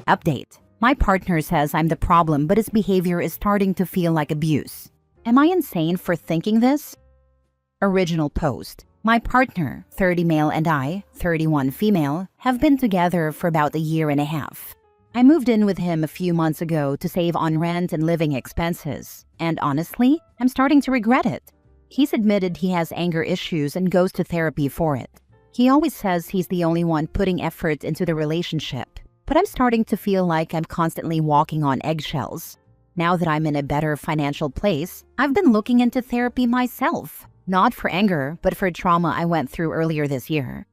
Update. My partner says I'm the problem, but his behavior is starting to feel like abuse. Am I insane for thinking this? Original post. My partner, 30 male, and I, 31 female, have been together for about a year and a half. I moved in with him a few months ago to save on rent and living expenses, and honestly, I'm starting to regret it. He's admitted he has anger issues and goes to therapy for it. He always says he's the only one putting effort into the relationship, but I'm starting to feel like I'm constantly walking on eggshells. Now that I'm in a better financial place, I've been looking into therapy myself, not for anger, but for trauma I went through earlier this year.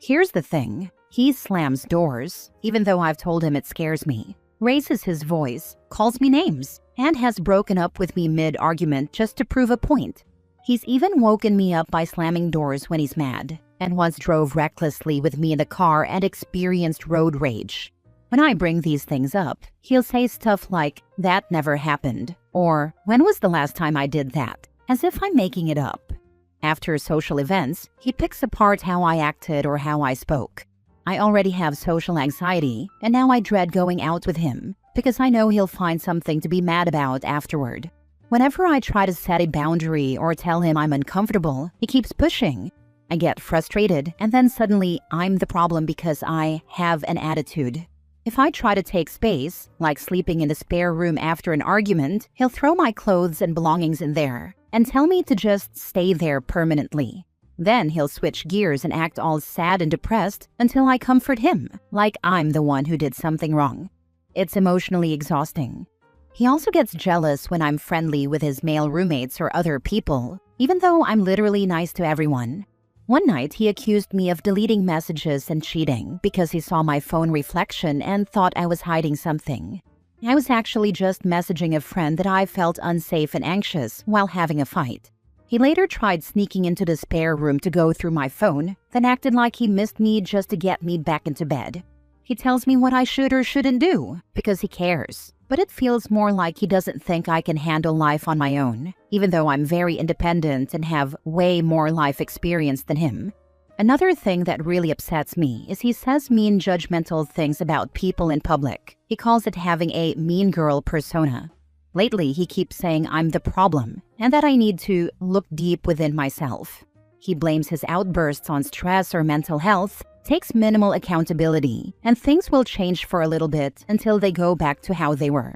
Here's the thing. He slams doors, even though I've told him it scares me, raises his voice, calls me names, and has broken up with me mid-argument just to prove a point. He's even woken me up by slamming doors when he's mad, and once drove recklessly with me in the car and experienced road rage. When I bring these things up, he'll say stuff like, "That never happened," or "When was the last time I did that?" as if I'm making it up. After social events, he picks apart how I acted or how I spoke. I already have social anxiety, and now I dread going out with him because I know he'll find something to be mad about afterward. Whenever I try to set a boundary or tell him I'm uncomfortable, he keeps pushing. I get frustrated, and then suddenly I'm the problem because I have an attitude. If I try to take space, like sleeping in the spare room after an argument, he'll throw my clothes and belongings in there and tell me to just stay there permanently. Then he'll switch gears and act all sad and depressed until I comfort him, like I'm the one who did something wrong. It's emotionally exhausting. He also gets jealous when I'm friendly with his male roommates or other people, even though I'm literally nice to everyone. One night, he accused me of deleting messages and cheating because he saw my phone reflection and thought I was hiding something. I was actually just messaging a friend that I felt unsafe and anxious while having a fight. He later tried sneaking into the spare room to go through my phone, then acted like he missed me just to get me back into bed. He tells me what I should or shouldn't do because he cares, but it feels more like he doesn't think I can handle life on my own, even though I'm very independent and have way more life experience than him. Another thing that really upsets me is he says mean, judgmental things about people in public. He calls it having a mean girl persona. Lately, he keeps saying I'm the problem and that I need to look deep within myself. He blames his outbursts on stress or mental health, takes minimal accountability, and things will change for a little bit until they go back to how they were.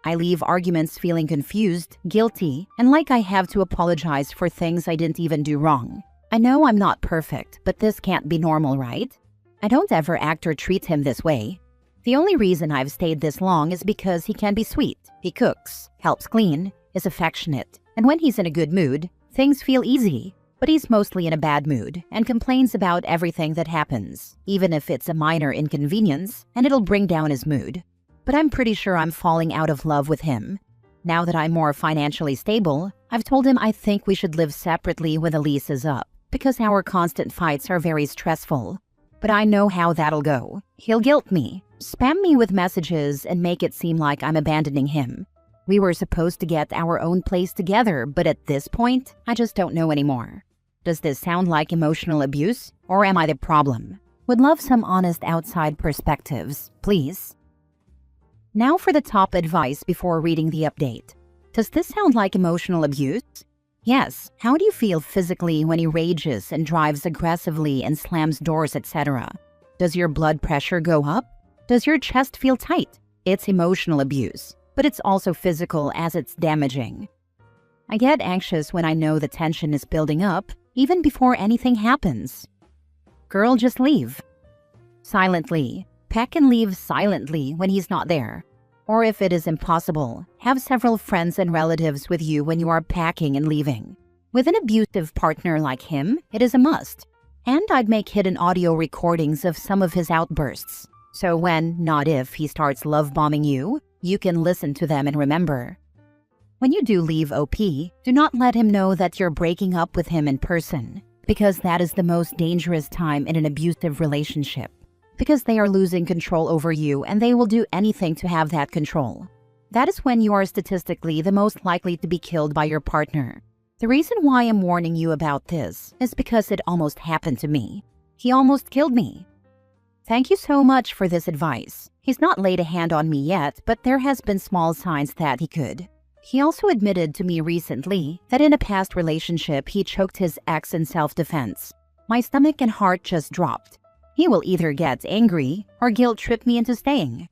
I leave arguments feeling confused, guilty, and like I have to apologize for things I didn't even do wrong. I know I'm not perfect, but this can't be normal, right? I don't ever act or treat him this way. The only reason I've stayed this long is because he can be sweet. He cooks, helps clean, is affectionate, and when he's in a good mood, things feel easy. But he's mostly in a bad mood and complains about everything that happens, even if it's a minor inconvenience, and it'll bring down his mood. But I'm pretty sure I'm falling out of love with him. Now that I'm more financially stable, I've told him I think we should live separately when the lease is up, because our constant fights are very stressful. But I know how that'll go. He'll guilt me, spam me with messages, and make it seem like I'm abandoning him. We were supposed to get our own place together, but at this point, I just don't know anymore. Does this sound like emotional abuse, or am I the problem? Would love some honest outside perspectives, please. Now for the top advice before reading the update. Does this sound like emotional abuse? Yes. How do you feel physically when he rages and drives aggressively and slams doors, etc.? Does your blood pressure go up? Does your chest feel tight? It's emotional abuse, but it's also physical as it's damaging. I get anxious when I know the tension is building up, even before anything happens. Girl, just leave. Silently. Pack and leave silently when he's not there. Or if it is impossible, have several friends and relatives with you when you are packing and leaving. With an abusive partner like him, it is a must. And I'd make hidden audio recordings of some of his outbursts. So when, not if, he starts love-bombing you, you can listen to them and remember. When you do leave OP, do not let him know that you're breaking up with him in person, because that is the most dangerous time in an abusive relationship. Because they are losing control over you and they will do anything to have that control. That is when you are statistically the most likely to be killed by your partner. The reason why I'm warning you about this is because it almost happened to me. He almost killed me. Thank you so much for this advice. He's not laid a hand on me yet, but there has been small signs that he could. He also admitted to me recently that in a past relationship he choked his ex in self-defense. My stomach and heart just dropped. He will either get angry or guilt trip me into staying.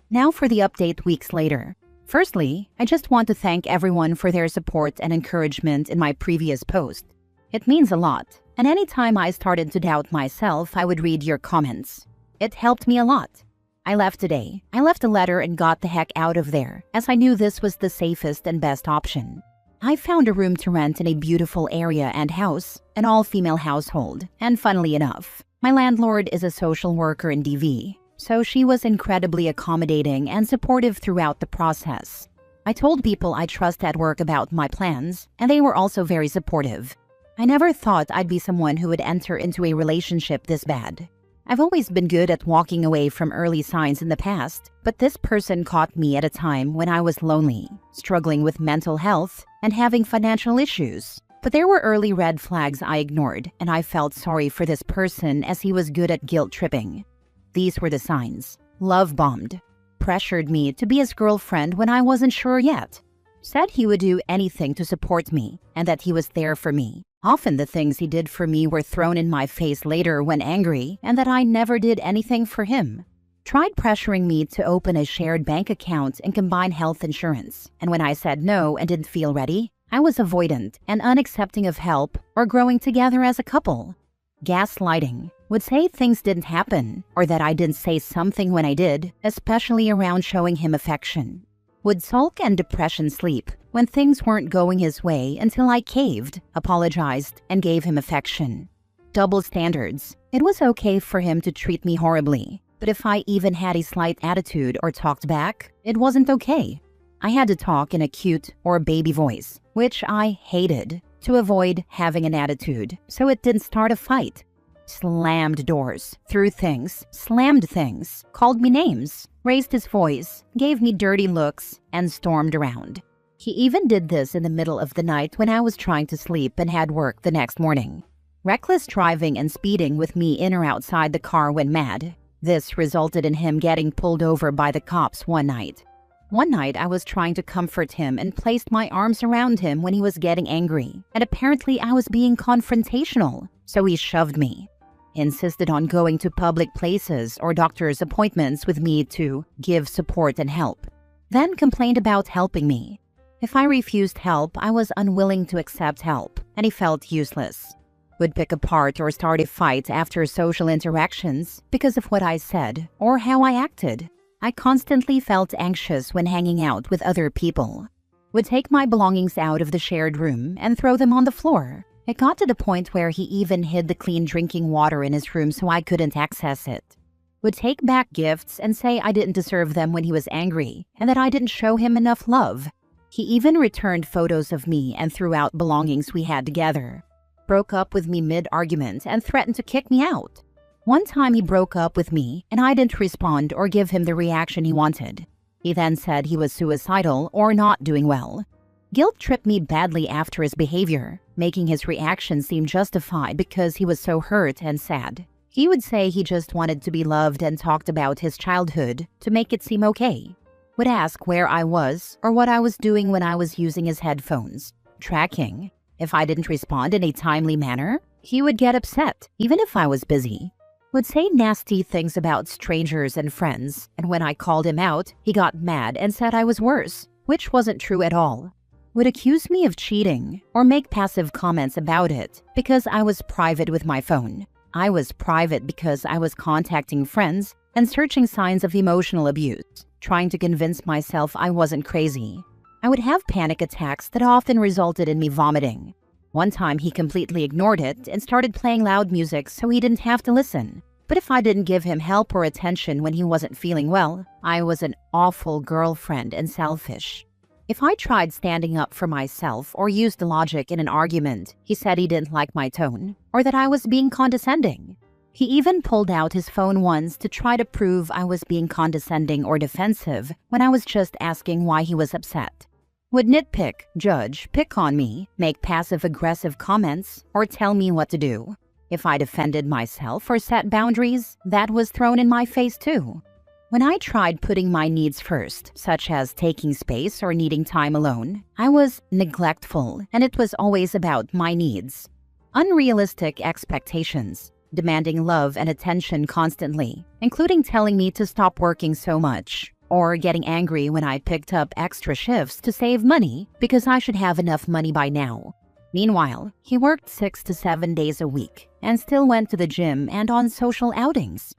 Now for the update weeks later. Firstly, I just want to thank everyone for their support and encouragement in my previous post. It means a lot, and anytime I started to doubt myself, I would read your comments. It helped me a lot. I left today. I left a letter and got the heck out of there, as I knew this was the safest and best option. I found a room to rent in a beautiful area and house, an all-female household, and funnily enough, my landlord is a social worker in DV, so she was incredibly accommodating and supportive throughout the process. I told people I trust at work about my plans, and they were also very supportive. I never thought I'd be someone who would enter into a relationship this bad. I've always been good at walking away from early signs in the past, but this person caught me at a time when I was lonely, struggling with mental health, and having financial issues. But there were early red flags I ignored, and I felt sorry for this person as he was good at guilt tripping. These were the signs. Love bombed. Pressured me to be his girlfriend when I wasn't sure yet. Said he would do anything to support me, and that he was there for me. Often the things he did for me were thrown in my face later when angry, and that I never did anything for him. Tried pressuring me to open a shared bank account and combine health insurance, and when I said no and didn't feel ready, I was avoidant and unaccepting of help or growing together as a couple. Gaslighting. Would say things didn't happen, or that I didn't say something when I did, especially around showing him affection. Would sulk and depression sleep when things weren't going his way until I caved, apologized, and gave him affection. Double standards. It was okay for him to treat me horribly, but if I even had a slight attitude or talked back, it wasn't okay. I had to talk in a cute or baby voice, which I hated, to avoid having an attitude, so it didn't start a fight. Slammed doors, threw things, slammed things, called me names, raised his voice, gave me dirty looks, and stormed around. He even did this in the middle of the night when I was trying to sleep and had work the next morning. Reckless driving and speeding with me in or outside the car when mad. This resulted in him getting pulled over by the cops one night. One night I was trying to comfort him and placed my arms around him when he was getting angry, and apparently I was being confrontational, so he shoved me. Insisted on going to public places or doctor's appointments with me to give support and help. Then complained about helping me. If I refused help, I was unwilling to accept help, and he felt useless. Would pick apart or start a fight after social interactions because of what I said or how I acted. I constantly felt anxious when hanging out with other people. Would take my belongings out of the shared room and throw them on the floor. It got to the point where he even hid the clean drinking water in his room so I couldn't access it. Would take back gifts and say I didn't deserve them when he was angry and that I didn't show him enough love. He even returned photos of me and threw out belongings we had together. Broke up with me mid-argument and threatened to kick me out. One time he broke up with me and I didn't respond or give him the reaction he wanted. He then said he was suicidal or not doing well. Guilt tripped me badly after his behavior, making his reaction seem justified because he was so hurt and sad. He would say he just wanted to be loved and talked about his childhood to make it seem okay. Would ask where I was or what I was doing when I was using his headphones. Tracking. If I didn't respond in a timely manner, he would get upset, even if I was busy. Would say nasty things about strangers and friends, and when I called him out, he got mad and said I was worse, which wasn't true at all. Would accuse me of cheating or make passive comments about it because I was private with my phone. I was private because I was contacting friends and searching signs of emotional abuse, trying to convince myself I wasn't crazy. I would have panic attacks that often resulted in me vomiting. One time he completely ignored it and started playing loud music so he didn't have to listen. But if I didn't give him help or attention when he wasn't feeling well, I was an awful girlfriend and selfish. If I tried standing up for myself or used logic in an argument, he said he didn't like my tone or that I was being condescending. He even pulled out his phone once to try to prove I was being condescending or defensive when I was just asking why he was upset. Would nitpick, judge, pick on me, make passive-aggressive comments, or tell me what to do. If I defended myself or set boundaries, that was thrown in my face too. When I tried putting my needs first, such as taking space or needing time alone, I was neglectful, and it was always about my needs. Unrealistic expectations, demanding love and attention constantly, including telling me to stop working so much, or getting angry when I picked up extra shifts to save money because I should have enough money by now. Meanwhile, he worked 6 to 7 days a week and still went to the gym and on social outings.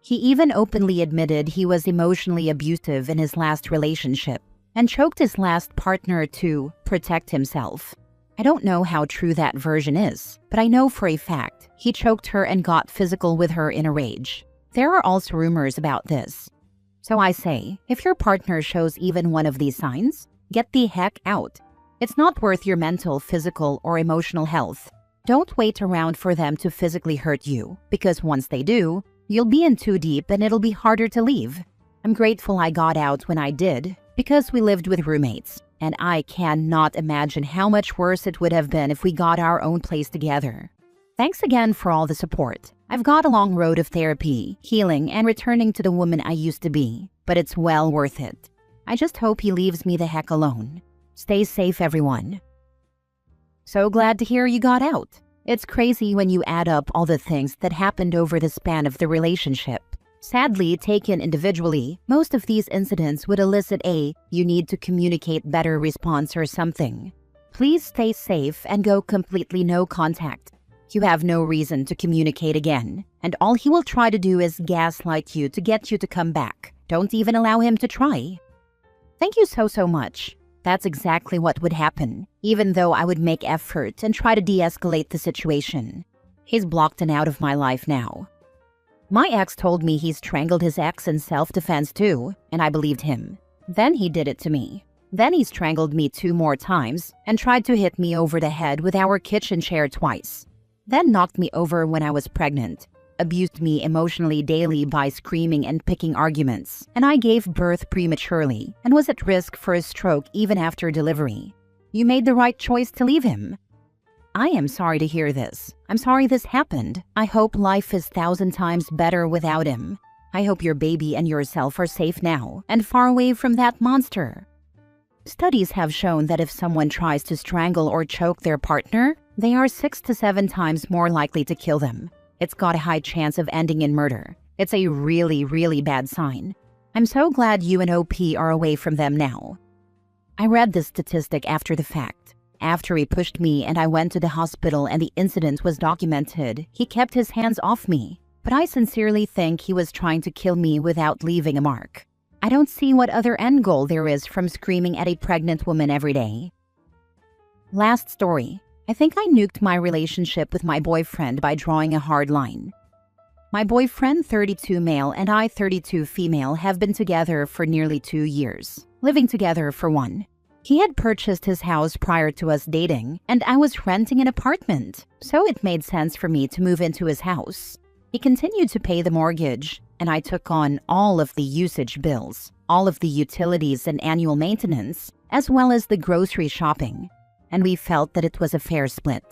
He even openly admitted he was emotionally abusive in his last relationship and choked his last partner to protect himself. I don't know how true that version is, but I know for a fact he choked her and got physical with her in a rage. There are also rumors about this. So I say, if your partner shows even one of these signs, get the heck out. It's not worth your mental, physical, or emotional health. Don't wait around for them to physically hurt you, because once they do, you'll be in too deep and it'll be harder to leave. I'm grateful I got out when I did, because we lived with roommates, and I cannot imagine how much worse it would have been if we got our own place together. Thanks again for all the support. I've got a long road of therapy, healing, and returning to the woman I used to be, but it's well worth it. I just hope he leaves me the heck alone. Stay safe, everyone. So glad to hear you got out. It's crazy when you add up all the things that happened over the span of the relationship. Sadly, taken individually, most of these incidents would elicit a "you need to communicate better" response or something. Please stay safe and go completely no contact. You have no reason to communicate again, and all he will try to do is gaslight you to get you to come back. Don't even allow him to try. Thank you so much. That's exactly what would happen, even though I would make effort and try to de-escalate the situation. He's blocked and out of my life now. My ex told me he strangled his ex in self-defense too, and I believed him. Then he did it to me. Then he strangled me 2 more times and tried to hit me over the head with our kitchen chair twice. Then knocked me over when I was pregnant, abused me emotionally daily by screaming and picking arguments, and I gave birth prematurely and was at risk for a stroke even after delivery. You made the right choice to leave him. I am sorry to hear this. I'm sorry this happened. I hope life is 1,000 times better without him. I hope your baby and yourself are safe now and far away from that monster. Studies have shown that if someone tries to strangle or choke their partner, they are 6 to 7 times more likely to kill them. It's got a high chance of ending in murder. It's a really bad sign. I'm so glad you and OP are away from them now. I read this statistic after the fact. After he pushed me and I went to the hospital and the incident was documented, he kept his hands off me. But I sincerely think he was trying to kill me without leaving a mark. I don't see what other end goal there is from screaming at a pregnant woman every day. Last story. I think I nuked my relationship with my boyfriend by drawing a hard line. My boyfriend, 32 male, and I, 32 female, have been together for nearly 2 years, living together for 1. He had purchased his house prior to us dating, and I was renting an apartment, so it made sense for me to move into his house. He continued to pay the mortgage, and I took on all of the usage bills, all of the utilities and annual maintenance, as well as the grocery shopping. And we felt that it was a fair split.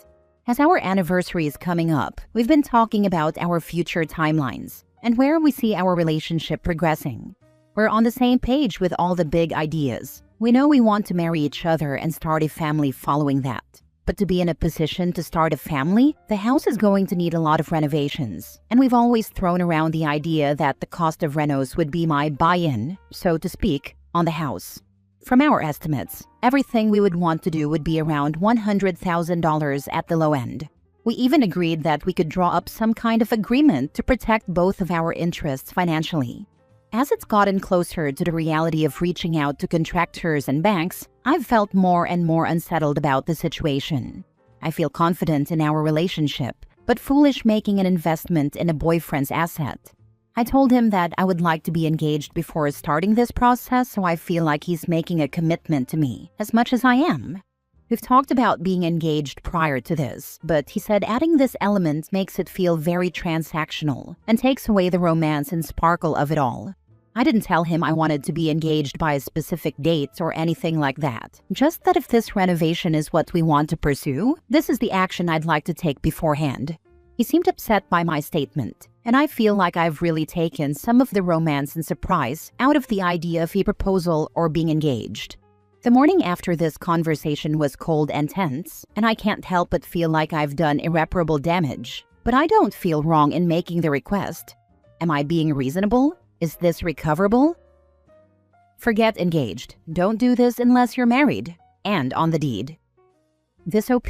As our anniversary is coming up, we've been talking about our future timelines and where we see our relationship progressing. We're on the same page with all the big ideas. We know we want to marry each other and start a family following that. But to be in a position to start a family, the house is going to need a lot of renovations. And we've always thrown around the idea that the cost of renos would be my buy-in, so to speak, on the house. From our estimates, everything we would want to do would be around $100,000 at the low end. We even agreed that we could draw up some kind of agreement to protect both of our interests financially. As it's gotten closer to the reality of reaching out to contractors and banks, I've felt more and more unsettled about the situation. I feel confident in our relationship, but foolish making an investment in a boyfriend's asset. I told him that I would like to be engaged before starting this process, so I feel like he's making a commitment to me, as much as I am. We've talked about being engaged prior to this, but he said adding this element makes it feel very transactional and takes away the romance and sparkle of it all. I didn't tell him I wanted to be engaged by a specific date or anything like that. Just that if this renovation is what we want to pursue, this is the action I'd like to take beforehand. He seemed upset by my statement, and I feel like I've really taken some of the romance and surprise out of the idea of a proposal or being engaged. The morning after this conversation was cold and tense, and I can't help but feel like I've done irreparable damage. But I don't feel wrong in making the request. Am I being reasonable? Is this recoverable? Forget engaged. Don't do this unless you're married and on the deed. This OP.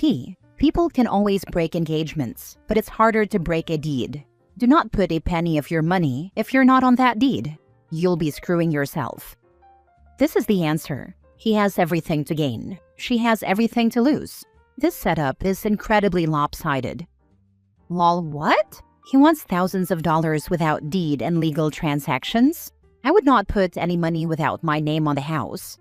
People can always break engagements, but it's harder to break a deed. Do not put a penny of your money if you're not on that deed. You'll be screwing yourself. This is the answer. He has everything to gain. She has everything to lose. This setup is incredibly lopsided. Lol, what? He wants thousands of dollars without deed and legal transactions? I would not put any money without my name on the house.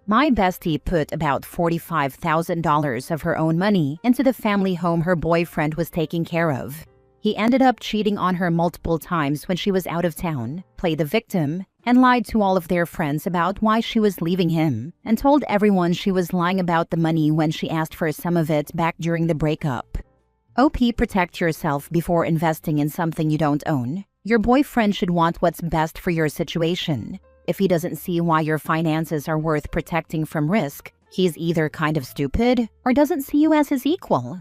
My bestie put about $45,000 of her own money into the family home her boyfriend was taking care of. He ended up cheating on her multiple times when she was out of town, played the victim, and lied to all of their friends about why she was leaving him, and told everyone she was lying about the money when she asked for some of it back during the breakup. OP, protect yourself before investing in something you don't own. Your boyfriend should want what's best for your situation. If he doesn't see why your finances are worth protecting from risk, he's either kind of stupid or doesn't see you as his equal.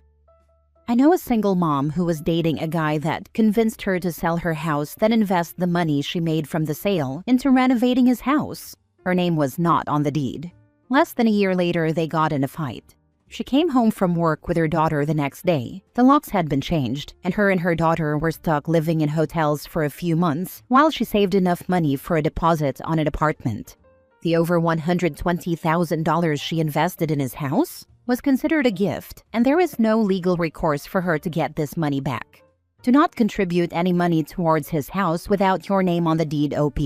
I know a single mom who was dating a guy that convinced her to sell her house, then invest the money she made from the sale into renovating his house. Her name was not on the deed. Less than a year later, they got in a fight. She came home from work with her daughter the next day. The locks had been changed, and her daughter were stuck living in hotels for a few months while she saved enough money for a deposit on an apartment. The over $120,000 she invested in his house was considered a gift, and there is no legal recourse for her to get this money back. Do not contribute any money towards his house without your name on the deed, OP.